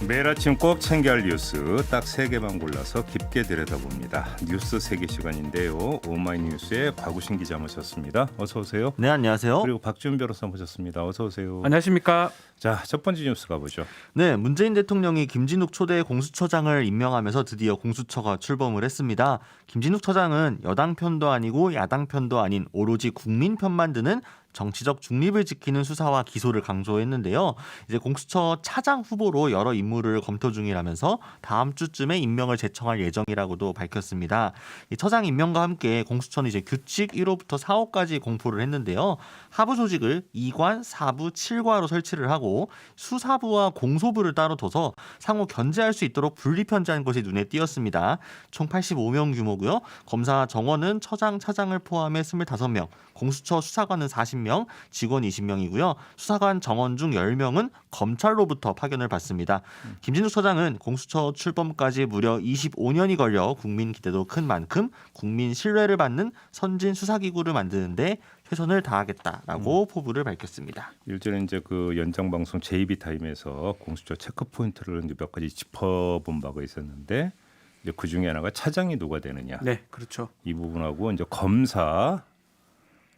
매일 아침 꼭 챙겨야 할 뉴스 딱 3개만 골라서 깊게 들여다봅니다. 뉴스 3개 시간인데요. 오마이뉴스의 곽우신 기자 모셨습니다. 어서 오세요. 네, 안녕하세요. 그리고 박지훈 변호사 모셨습니다. 어서 오세요. 안녕하십니까. 자, 첫 번째 뉴스 가보죠. 네, 문재인 대통령이 김진욱 초대 공수처장을 임명하면서 드디어 공수처가 출범을 했습니다. 김진욱 처장은 여당 편도 아니고 야당 편도 아닌 오로지 국민 편만 드는 정치적 중립을 지키는 수사와 기소를 강조했는데요. 이제 공수처 차장 후보로 여러 인물을 검토 중이라면서 다음 주쯤에 임명을 제청할 예정이라고도 밝혔습니다. 이 처장 임명과 함께 공수처는 이제 규칙 1호부터 4호까지 공포를 했는데요. 하부 조직을 2관, 4부, 7과로 설치를 하고 수사부와 공소부를 따로 둬서 상호 견제할 수 있도록 분리편제한 것이 눈에 띄었습니다. 총 85명 규모고요. 검사 정원은 처장, 차장을 포함해 25명, 공수처 수사관은 40명, 직원 20명이고요. 수사관 정원 중 10명은 검찰로부터 파견을 받습니다. 김진욱 처장은 공수처 출범까지 무려 25년이 걸려 국민 기대도 큰 만큼 국민 신뢰를 받는 선진 수사기구를 만드는데 최선을 다하겠다라고 포부를 밝혔습니다. 일전에 이제 그 연장 방송 JB 타임에서 공수처 체크 포인트를 이제 몇 가지 짚어본 바가 있었는데 이제 그 중에 하나가 차장이 누가 되느냐. 네, 그렇죠. 이 부분하고 이제 검사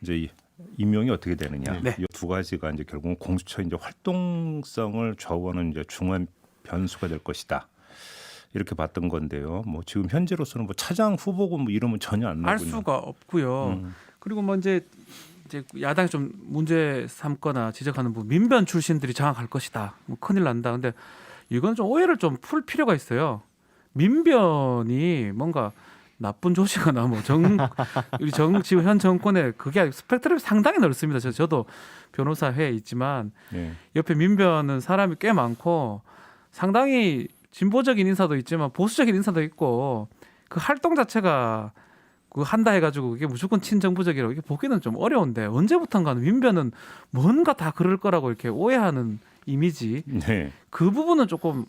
이제 임명이 어떻게 되느냐. 네. 이 두 가지가 이제 결국은 공수처 이제 활동성을 좌우하는 이제 중요한 변수가 될 것이다. 이렇게 봤던 건데요. 뭐 지금 현재로서는 뭐 차장 후보고 뭐 이러면 전혀 안 알 나오군요. 수가 없고요. 그리고 뭐 이제 야당이 좀 문제 삼거나 지적하는 부분 민변 출신들이 장악할 것이다. 뭐 큰일 난다. 근데 이건 좀 오해를 좀 풀 필요가 있어요. 민변이 뭔가 나쁜 조직이나 뭐 우리 지금 현 정권의 그게 스펙트럼이 상당히 넓습니다. 저도 변호사회에 있지만 네. 옆에 민변은 사람이 꽤 많고 상당히 진보적인 인사도 있지만 보수적인 인사도 있고 그 활동 자체가 그 한다 해가지고 이게 무조건 친정부적이라고 이게 보기는 좀 어려운데 언제부턴가는 민변은 뭔가 다 그럴 거라고 이렇게 오해하는 이미지. 네. 그 부분은 조금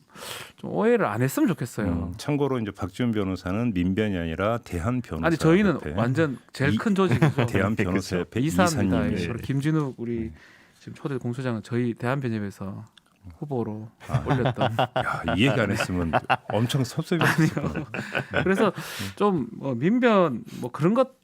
좀 오해를 안 했으면 좋겠어요. 참고로 이제 박지훈 변호사는 민변이 아니라 대한 변호사. 아니 저희는 협회. 완전 제일 큰 조직이죠. 대한 변호사 협회 이사입니다. 이사님이시. 그리고 김진욱 우리 지금 초대 공소장은 저희 대한변협에서 후보로 올렸던. 야, 이 얘기 안 했으면 엄청 섭섭했을 거예요. 그래서 좀 민변 뭐 그런 것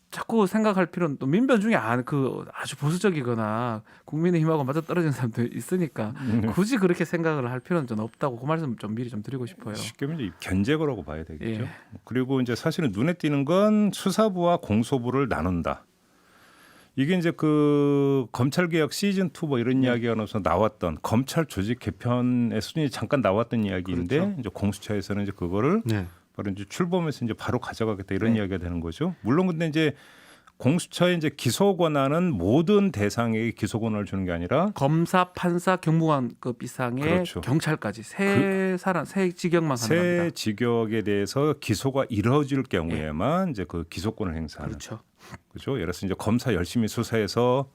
자꾸 생각할 필요는 또 민변 중에 아주 보수적이거나 국민의힘하고 맞아 떨어지는 사람도 있으니까 굳이 그렇게 생각을 할 필요는 좀 없다고 그 말씀 좀 미리 좀 드리고 싶어요. 쉽게 말하면 이제 견제거라고 봐야 되겠죠. 예. 그리고 이제 사실은 눈에 띄는 건 수사부와 공소부를 나눈다. 이게 이제 그 검찰개혁 시즌 2 뭐 이런 이야기가 나와서 나왔던 검찰 조직 개편의 수준이 잠깐 나왔던 이야기인데 그렇죠. 이제 공수처에서는 이제 그거를 바로 이제 출범해서 이제 바로 가져가겠다 이런 이야기가 되는 거죠. 물론 근데 이제 공수처의 이제 기소 권한은 모든 대상에게 기소 권한을 주는 게 아니라 검사, 판사, 경무관급 이상의 그렇죠. 경찰까지 세 직역만 새 가능합니다. 직역에 대해서 기소가 이루어질 경우에만 이제 그 기소권을 행사하는. 그렇죠. 그렇죠. 예를 들어서 이제 검사 열심히 수사해서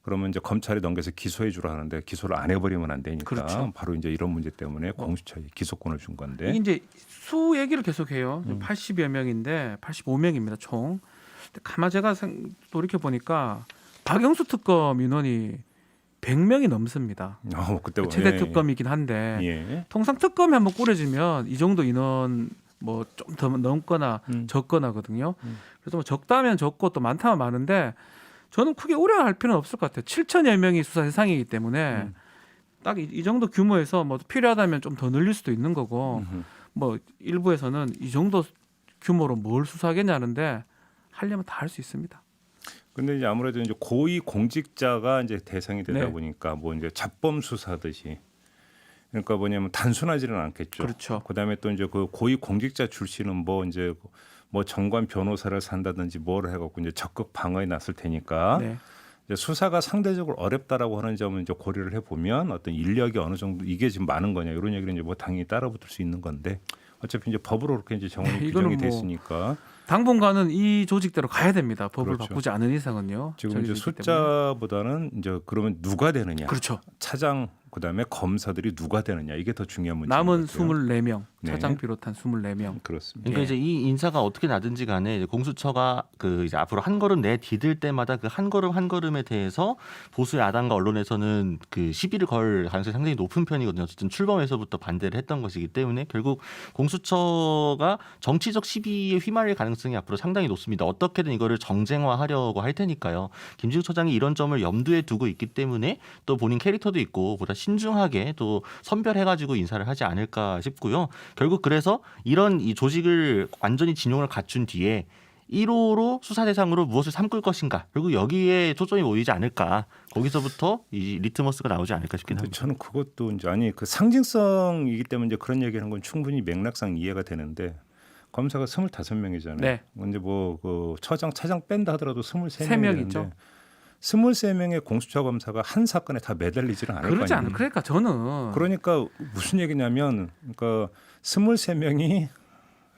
그러면 이제 검찰에 넘겨서 기소해 주라 하는데 기소를 안 해버리면 안 되니까 그렇죠. 바로 이제 이런 문제 때문에 공수처에 기소권을 준 건데. 이게 이제 수 얘기를 계속해요. 80여 명인데 85명입니다 총. 근데 가만 제가 돌이켜 보니까 박영수 특검 인원이 100명이 넘습니다. 그때 최대 특검이긴 한데 예. 통상 특검이 한번 꾸려지면 이 정도 인원 뭐 좀 더 넘거나 적거나거든요. 그래서 뭐 적다면 적고 또 많다면 많은데 저는 크게 우려할 필요는 없을 것 같아요. 7천여 명이 수사 대상이기 때문에 딱 이 정도 규모에서 뭐 필요하다면 좀 더 늘릴 수도 있는 거고 뭐 일부에서는 이 정도 규모로 뭘 수사하겠냐는데 하려면 다 할 수 있습니다. 근데 이제 아무래도 이제 고위 공직자가 이제 대상이 되다 네. 보니까 뭐 이제 잡범 수사듯이 그러니까 뭐냐면 단순하지는 않겠죠. 그렇죠. 그다음에 또 이제 그 고위 공직자 출신은 뭐 이제 뭐 정관 변호사를 산다든지 뭐를 해갖고 이제 적극 방어에 났을 테니까 네. 이제 수사가 상대적으로 어렵다라고 하는 점은 이제 고려를 해보면 어떤 인력이 어느 정도 이게 지금 많은 거냐 이런 얘기를 이제 뭐 당연히 따라붙을 수 있는 건데 어차피 이제 법으로 그렇게 이제 정원이 규정이 이거는 뭐 됐으니까 당분간은 이 조직대로 가야 됩니다. 법을 그렇죠. 바꾸지 않은 이상은요. 지금 이제 정해져 있기 때문에. 숫자보다는 이제 그러면 누가 되느냐. 그렇죠. 차장 그다음에 검사들이 누가 되느냐 이게 더 중요한 문제인 남은 것 같아요. 24명, 네. 차장 비롯한 24명. 그렇습니다. 그러니까 예. 이제 이 인사가 어떻게 나든지 간에 이제 공수처가 그 이제 앞으로 한 걸음 내디딜 때마다 그 한 걸음 한 걸음에 대해서 보수 야당과 언론에서는 그 시비를 걸 가능성이 상당히 높은 편이거든요. 어쨌든 출범에서부터 반대를 했던 것이기 때문에 결국 공수처가 정치적 시비에 휘말릴 가능성이 앞으로 상당히 높습니다. 어떻게든 이거를 정쟁화하려고 할 테니까요. 김진욱 처장이 이런 점을 염두에 두고 있기 때문에 또 본인 캐릭터도 있고 보다 신중하게 또 선별해가지고 인사를 하지 않을까 싶고요. 결국 그래서 이런 이 조직을 완전히 진용을 갖춘 뒤에 1호로 수사 대상으로 무엇을 삼을 것인가. 그리고 여기에 초점이 모이지 않을까. 거기서부터 이 리트머스가 나오지 않을까 싶긴 근데 합니다. 저는 그것도 이제 아니 그 상징성이기 때문에 이제 그런 얘기하는 건 충분히 맥락상 이해가 되는데 검사가 25명이잖아요. 네. 근데 뭐 그 처장 차장 뺀다 하더라도 23명이 세 명 되는데 있죠. 23명의 공수처 검사가 한 사건에 다 매달리지는 않을 거 그러지 아니에요. 않아. 그러니까 저는 그러니까 무슨 얘기냐면 그러니까 23명이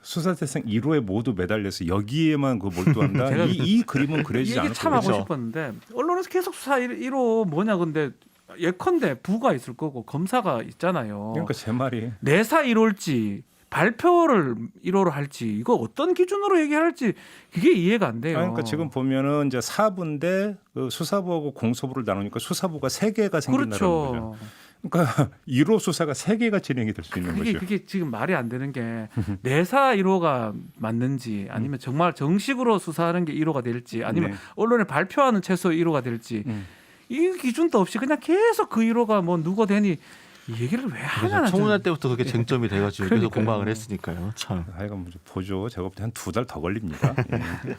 수사 대상 1호에 모두 매달려서 여기에만 그 몰두한다. 제가 이 그림은 이 그려지지 얘기 않을 참 거예요. 하고 싶었는데 언론에서 계속 수사 1호 뭐냐 근데 예컨대 부가 있을 거고 검사가 있잖아요. 그러니까 제 말이 내사 1호일지 발표를 1호로 할지 이거 어떤 기준으로 얘기할지 그게 이해가 안 돼요. 그러니까 지금 보면은 이제 4부인데 그 수사부하고 공소부를 나누니까 수사부가 3개가 생긴다는 거죠. 그렇죠. 그러니까 1호 수사가 3개가 진행이 될 수 있는 거죠. 그게 지금 말이 안 되는 게 내사 1호가 맞는지 아니면 정말 정식으로 수사하는 게 1호가 될지 아니면 네. 언론에 발표하는 최소 1호가 될지 이 기준도 없이 그냥 계속 그 1호가 뭐 누가 되니 이 얘기를 왜 하냐. 그래서 청문회 때부터 그게 쟁점이 돼가지고 계속 그러니까요. 공방을 했으니까요. 참. 하여간 뭐 보죠. 제가 볼 때 한 2달 더 걸립니다. 예.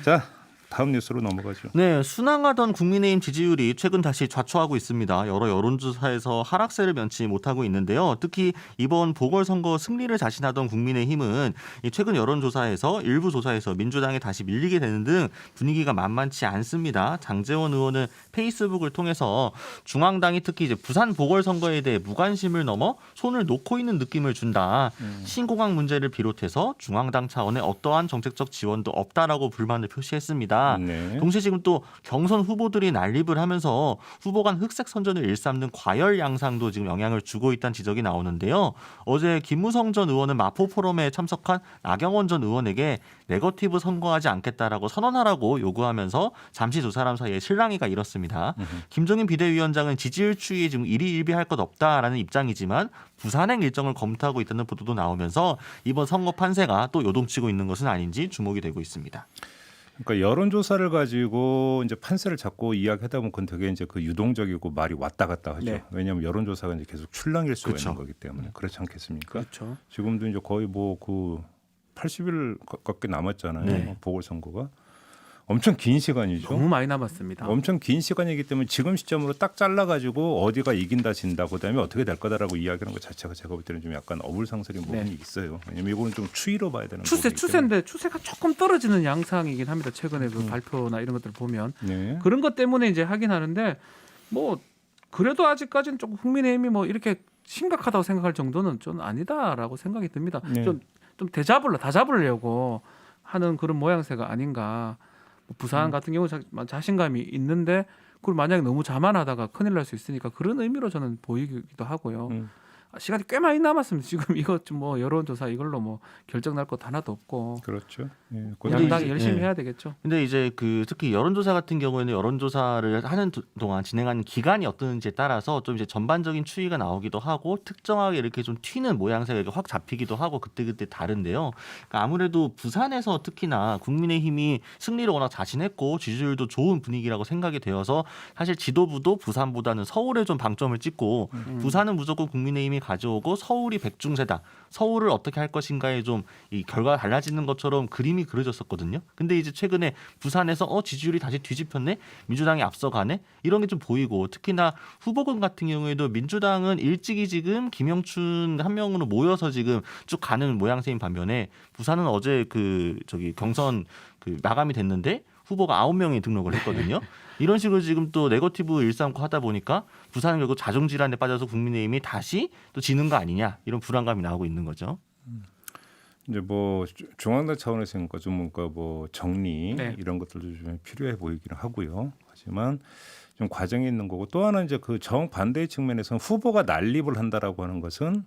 자, 다음 뉴스로 넘어가죠. 네, 순항하던 국민의힘 지지율이 최근 다시 좌초하고 있습니다. 여러 여론조사에서 하락세를 면치 못하고 있는데요. 특히 이번 보궐선거 승리를 자신하던 국민의힘은 이 최근 여론조사에서 일부 조사에서 민주당에 다시 밀리게 되는 등 분위기가 만만치 않습니다. 장제원 의원은 페이스북을 통해서 중앙당이 특히 이제 부산 보궐선거에 대해 무관심을 넘어 손을 놓고 있는 느낌을 준다. 신공항 문제를 비롯해서 중앙당 차원의 어떠한 정책적 지원도 없다라고 불만을 표시했습니다. 네. 동시에 지금 또 경선 후보들이 난립을 하면서 후보 간 흑색 선전을 일삼는 과열 양상도 지금 영향을 주고 있다는 지적이 나오는데요. 어제 김무성 전 의원은 마포 포럼에 참석한 나경원 전 의원에게 네거티브 선거하지 않겠다라고 선언하라고 요구하면서 잠시 두 사람 사이에 실랑이가 일었습니다. 김종인 비대위원장은 지지율 추이에 지금 일희일비할 것 없다라는 입장이지만 부산행 일정을 검토하고 있다는 보도도 나오면서 이번 선거 판세가 또 요동치고 있는 것은 아닌지 주목이 되고 있습니다. 그러니까 여론조사를 가지고 이제 판세를 잡고 이야기하다 보면 그건 되게 이제 그 유동적이고 말이 왔다 갔다 하죠. 네. 왜냐하면 여론조사가 이제 계속 출렁일 수가 그렇죠. 있는 거기 때문에 그렇지 않겠습니까? 그렇죠. 지금도 이제 거의 뭐 그 80일 가깝게 남았잖아요. 네. 보궐선거가 엄청 긴 시간이죠. 너무 많이 남았습니다. 엄청 긴 시간이기 때문에 지금 시점으로 딱 잘라가지고 어디가 이긴다 진다 그다음에 어떻게 될 거다라고 이야기하는 것 자체가 제가 볼 때는 좀 약간 어불상설인 부분이 네. 있어요. 왜냐면 이거는 좀 추이로 봐야 되는 추세인데 추세가 조금 떨어지는 양상이긴 합니다. 최근에 그 발표나 이런 것들 보면 네. 그런 것 때문에 이제 하긴 하는데 뭐 그래도 아직까지는 조금 국민의힘이 뭐 이렇게 심각하다고 생각할 정도는 좀 아니다라고 생각이 듭니다. 네. 좀 다 잡으려고 하는 그런 모양새가 아닌가. 뭐 부산 같은 경우 자신감이 있는데 그걸 만약에 너무 자만하다가 큰일 날 수 있으니까 그런 의미로 저는 보이기도 하고요. 시간이 꽤 많이 남았습니다. 지금 이거 좀 뭐 여론조사 이걸로 뭐 결정 날 것 하나도 없고 그렇죠. 예. 근데 양당이 이제- 열심히 예. 해야 되겠죠. 근데 이제 그 특히 여론조사 같은 경우에는 여론조사를 하는 동안 진행하는 기간이 어떤지에 따라서 좀 이제 전반적인 추이가 나오기도 하고 특정하게 이렇게 좀 튀는 모양새가 이렇게 확 잡히기도 하고 그때그때 다른데요. 그러니까 아무래도 부산에서 특히나 국민의힘이 승리를 워낙 자신했고 지지율도 좋은 분위기라고 생각이 되어서 사실 지도부도 부산보다는 서울에 좀 방점을 찍고 부산은 무조건 국민의힘이 가져오고 서울이 백중세다. 서울을 어떻게 할 것인가에 좀 이 결과가 달라지는 것처럼 그림이 그려졌었거든요. 근데 이제 최근에 부산에서 지지율이 다시 뒤집혔네, 민주당이 앞서가네 이런 게 좀 보이고 특히나 후보군 같은 경우에도 민주당은 일찍이 지금 김영춘 한 명으로 모여서 지금 쭉 가는 모양새인 반면에 부산은 어제 경선 마감이 됐는데 후보가 9명이 등록을 했거든요. 이런 식으로 지금 또 네거티브 일삼고 하다 보니까 부산은 결국 자중질환에 빠져서 국민의힘이 다시 또 지는 거 아니냐 이런 불안감이 나오고 있는 거죠. 이제 뭐 중앙당 차원에서 좀 뭔가 뭐 정리 네. 이런 것들도 좀 필요해 보이기는 하고요. 하지만 좀 과정이 있는 거고 또 하나 이제 그 정반대의 측면에서는 후보가 난립을 한다라고 하는 것은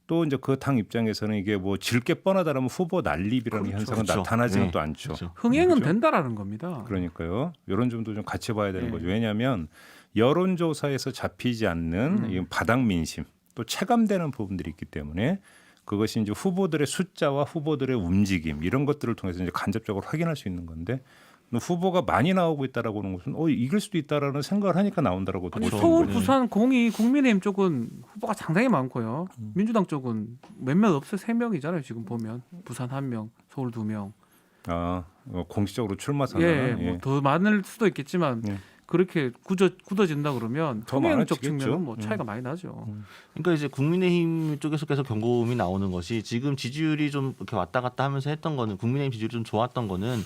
또 이제 그 당 입장에서는 이게 뭐 질 게 뻔하다라면 후보 난립이라는 그렇죠. 현상은 그렇죠. 나타나지는 네. 또 않죠. 그렇죠. 흥행은 그죠? 된다라는 겁니다. 그러니까요. 이런 점도 좀 같이 봐야 되는 네. 거죠. 왜냐하면 여론조사에서 잡히지 않는 이 바닥 민심 또 체감되는 부분들이 있기 때문에 그것이 이제 후보들의 숫자와 후보들의 움직임 이런 것들을 통해서 이제 간접적으로 확인할 수 있는 건데 후보가 많이 나오고 있다라고 하는 것은 이길 수도 있다라는 생각을 하니까 나온다라고 아니, 보시는 서울, 거죠. 부산, 공이 국민의힘 쪽은 후보가 상당히 많고요. 민주당 쪽은 몇몇 없어요. 3명이잖아요. 지금 보면 부산 1명, 서울 2명. 공식적으로 출마 예, 선언은 뭐 더 많을 수도 있겠지만 예. 그렇게 굳어진다 그러면 더 흥행적 많아지겠죠. 측면은 뭐 차이가 많이 나죠. 그러니까 이제 국민의힘 쪽에서 계속 경고음이 나오는 것이 지금 지지율이 좀 이렇게 왔다 갔다 하면서 했던 거는 국민의힘 지지율이 좀 좋았던 거는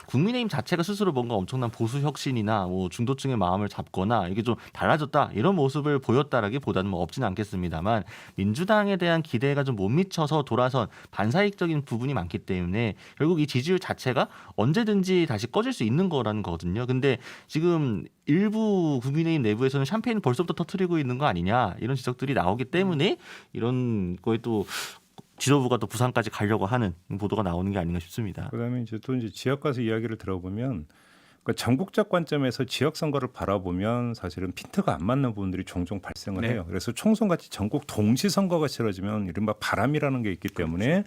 국민의힘 자체가 스스로 뭔가 엄청난 보수 혁신이나 뭐 중도층의 마음을 잡거나 이게 좀 달라졌다 이런 모습을 보였다라기보다는 뭐 없지는 않겠습니다만 민주당에 대한 기대가 좀 못 미쳐서 돌아선 반사익적인 부분이 많기 때문에 결국 이 지지율 자체가 언제든지 다시 꺼질 수 있는 거라는 거거든요. 근데 지금 일부 국민의힘 내부에서는 샴페인을 벌써부터 터뜨리고 있는 거 아니냐 이런 지적들이 나오기 때문에 이런 거에 또 지도부가 또 부산까지 가려고 하는 보도가 나오는 게 아닌가 싶습니다. 그다음에 이제 또 이제 지역 가서 이야기를 들어보면 그러니까 전국적 관점에서 지역 선거를 바라보면 사실은 핀트가 안 맞는 부분들이 종종 발생을 네. 해요. 그래서 총선같이 전국 동시 선거가 치러지면 이른바 바람이라는 게 있기 때문에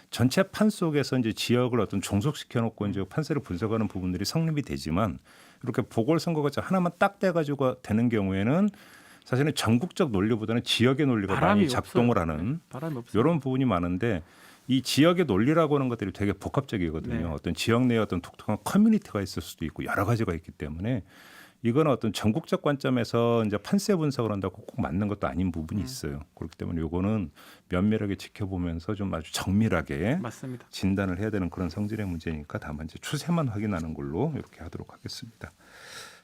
전체 판 속에서 이제 지역을 어떤 종속시켜 놓고 이제 판세를 분석하는 부분들이 성립이 되지만 이렇게 보궐선거가 하나만 딱 돼가지고 되는 경우에는 사실은 전국적 논리보다는 지역의 논리가 많이 작동을 없어요. 하는 네, 바람이 없어요. 이런 부분이 많은데 이 지역의 논리라고 하는 것들이 되게 복합적이거든요. 네. 어떤 지역 내에 어떤 독특한 커뮤니티가 있을 수도 있고 여러 가지가 있기 때문에 이거는 어떤 전국적 관점에서 이제 판세 분석을 한다고 꼭 맞는 것도 아닌 부분이 있어요. 그렇기 때문에 이거는 면밀하게 지켜보면서 좀 아주 정밀하게 맞습니다. 진단을 해야 되는 그런 성질의 문제니까 다만 이제 추세만 확인하는 걸로 이렇게 하도록 하겠습니다.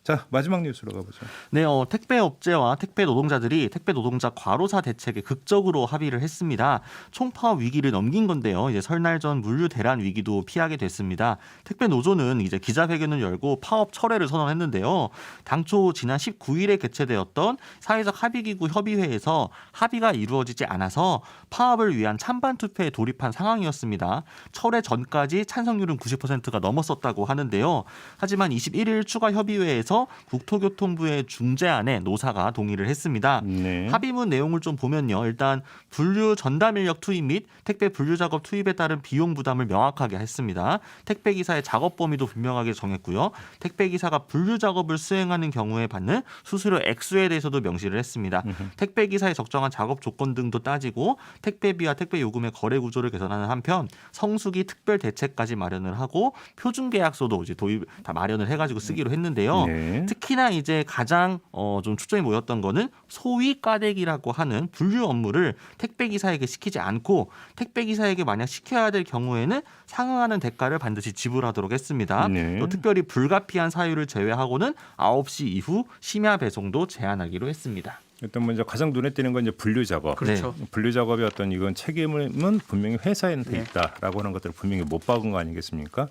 자, 마지막 뉴스로 가보죠. 네, 택배 업체와 택배 노동자들이 택배 노동자 과로사 대책에 극적으로 합의를 했습니다. 총파업 위기를 넘긴 건데요. 이제 설날 전 물류 대란 위기도 피하게 됐습니다. 택배 노조는 이제 기자회견을 열고 파업 철회를 선언했는데요. 당초 지난 19일에 개최되었던 사회적 합의기구 협의회에서 합의가 이루어지지 않아서 파업을 위한 찬반 투표에 돌입한 상황이었습니다. 철회 전까지 찬성률은 90%가 넘었었다고 하는데요. 하지만 21일 추가 협의회에서 국토교통부의 중재안에 노사가 동의를 했습니다. 네. 합의문 내용을 좀 보면요. 일단 분류 전담 인력 투입 및 택배 분류 작업 투입에 따른 비용 부담을 명확하게 했습니다. 택배 기사의 작업 범위도 분명하게 정했고요. 택배 기사가 분류 작업을 수행하는 경우에 받는 수수료 액수에 대해서도 명시를 했습니다. 택배 기사의 적정한 작업 조건 등도 따지고 택배비와 택배 요금의 거래 구조를 개선하는 한편 성수기 특별 대책까지 마련을 하고 표준 계약서도 이제 다 마련을 해가지고 쓰기로 했는데요. 네. 특히나 이제 가장 좀 초점이 모였던 거는 소위 까대기라고 하는 분류 업무를 택배 기사에게 시키지 않고 택배 기사에게 만약 시켜야 될 경우에는 상응하는 대가를 반드시 지불하도록 했습니다. 네. 또 특별히 불가피한 사유를 제외하고는 9시 이후 심야 배송도 제한하기로 했습니다. 일단 먼저 가장 눈에 띄는 건 이제 분류 작업. 그렇죠. 분류 작업의 어떤 이건 책임은 분명히 회사한테 네. 있다라고 하는 것들을 분명히 못 박은 거 아니겠습니까?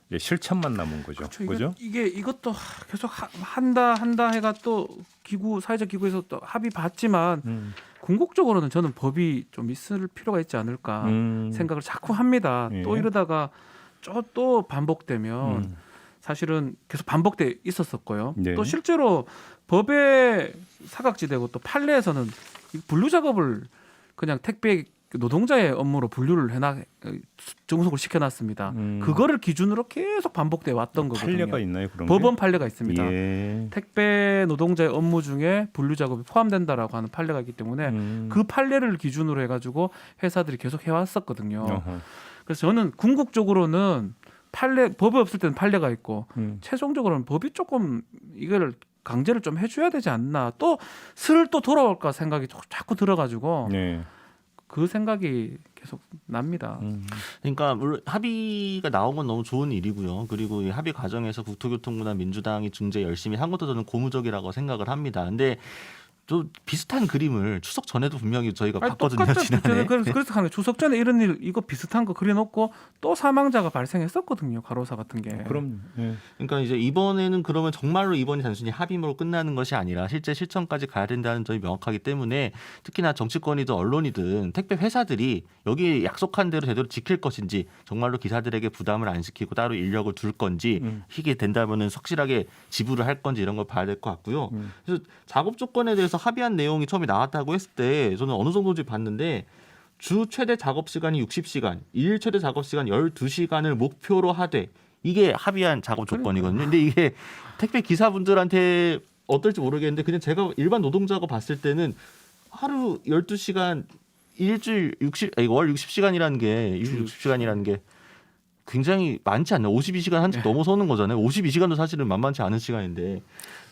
이제 실천만 남은 거죠. 그렇죠. 그죠? 이게 이것도 계속 한다 해가 또 사회적 기구에서 또 합의 봤지만 궁극적으로는 저는 법이 좀 있을 필요가 있지 않을까 생각을 자꾸 합니다. 예. 또 이러다가 또 반복되면 사실은 계속 반복돼 있었었고요. 네. 또 실제로 법에 사각지대고 또 판례에서는 이 분류 작업을 그냥 택배 노동자의 업무로 분류를 정속을 시켜놨습니다. 그거를 기준으로 계속 반복돼 왔던 거거든요. 판례가 있나요? 그런 법원 게? 판례가 있습니다. 예. 택배 노동자의 업무 중에 분류 작업이 포함된다라고 하는 판례가 있기 때문에 그 판례를 기준으로 해가지고 회사들이 계속 해왔었거든요. 어허. 그래서 저는 궁극적으로는 법이 없을 때는 판례가 있고 최종적으로는 법이 조금 이걸 강제를 좀 해줘야 되지 않나. 또 돌아올까 생각이 자꾸 들어가지고 네. 그 생각이 계속 납니다. 그러니까 물론 합의가 나온 건 너무 좋은 일이고요. 그리고 이 합의 과정에서 국토교통부나 민주당이 중재 열심히 한 것도 저는 고무적이라고 생각을 합니다. 근데 또 비슷한 그림을 추석 전에도 분명히 저희가 아니, 봤거든요. 똑같죠. 지난해. 그래서 하는 추석 전에 이런 일 이거 비슷한 거 그려놓고 또 사망자가 발생했었거든요. 가로사 같은 게. 그럼 예. 그러니까 이제 이번에는 그러면 정말로 이번이 단순히 합의문으로 끝나는 것이 아니라 실제 실천까지 가야 된다는 점이 명확하기 때문에 특히나 정치권이든 언론이든 택배 회사들이 여기 약속한 대로 제대로 지킬 것인지 정말로 기사들에게 부담을 안 시키고 따로 인력을 둘 건지 이게 된다면은 확실하게 지불을 할 건지 이런 걸 봐야 될 것 같고요. 그래서 작업 조건에 대해서 합의한 내용이 처음에 나왔다고 했을 때 저는 어느 정도인지 봤는데 주 최대 작업 시간이 60시간, 일 최대 작업 시간 12시간을 목표로 하되 이게 합의한 작업 조건이거든요. 근데 이게 택배 기사분들한테 어떨지 모르겠는데 그냥 제가 일반 노동자가 봤을 때는 하루 12시간 일주일 월 60시간이라는 게 60시간이라는 게 굉장히 많지 않나요? 52시간 한참 넘어서는 거잖아요. 52시간도 사실은 만만치 않은 시간인데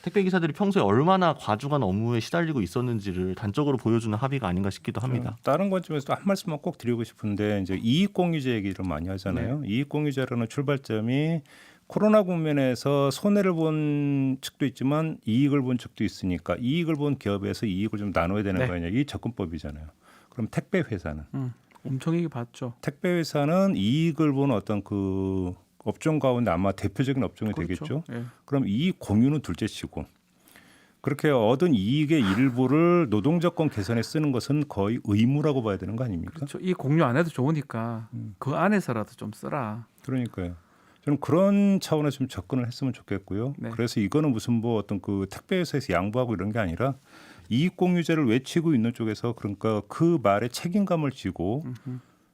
택배 기사들이 평소에 얼마나 과중한 업무에 시달리고 있었는지를 단적으로 보여주는 합의가 아닌가 싶기도 합니다. 다른 관점에서 한 말씀만 꼭 드리고 싶은데 이제 이익공유제 얘기를 많이 하잖아요. 이익공유제라는 출발점이 코로나 국면에서 손해를 본 측도 있지만 이익을 본 측도 있으니까 이익을 본 기업에서 이익을 좀 나눠야 되는 거 아니냐. 이 접근법이잖아요. 그럼 택배 회사는 엄청 이익 봤죠. 택배 회사는 이익을 본 어떤 그 업종 가운데 아마 대표적인 업종이 그렇죠. 되겠죠. 예. 그럼 이익 공유는 둘째치고 그렇게 얻은 이익의 일부를 노동조건 개선에 쓰는 것은 거의 의무라고 봐야 되는 거 아닙니까? 그렇죠. 이 공유 안 해도 좋으니까 그 안에서라도 좀 쓰라. 그러니까요. 저는 그런 차원에서 좀 접근을 했으면 좋겠고요. 네. 그래서 이거는 무슨 뭐 어떤 그 택배 회사에서 양보하고 이런 게 아니라 이익 공유제를 외치고 있는 쪽에서 그러니까 그 말에 책임감을 지고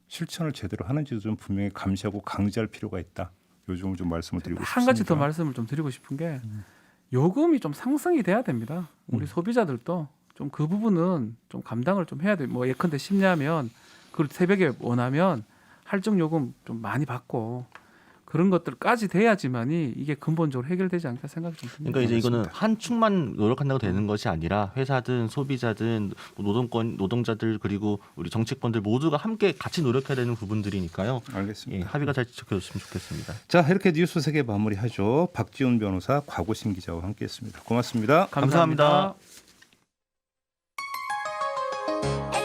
실천을 제대로 하는지도 좀 분명히 감시하고 강제할 필요가 있다. 요즘을 좀 말씀을 드리고 싶습니다. 한 가지 더 말씀을 좀 드리고 싶은 게 요금이 좀 상승이 돼야 됩니다. 우리 소비자들도 좀 그 부분은 좀 감당을 좀 해야 돼요. 뭐 예컨대 10냐면 그걸 새벽에 원하면 할증 요금 좀 많이 받고 그런 것들까지 돼야지만이 이게 근본적으로 해결되지 않을까 생각이 좀 듭니다. 그러니까 이제 이거는 한 축만 노력한다고 되는 것이 아니라 회사든 소비자든 노동자들 그리고 우리 정치권들 모두가 함께 같이 노력해야 되는 부분들이니까요. 알겠습니다. 예, 합의가 잘 지켜졌으면 좋겠습니다. 자, 이렇게 뉴스 세계 마무리하죠. 박지훈 변호사, 곽우신 기자와 함께했습니다. 고맙습니다. 감사합니다. 감사합니다.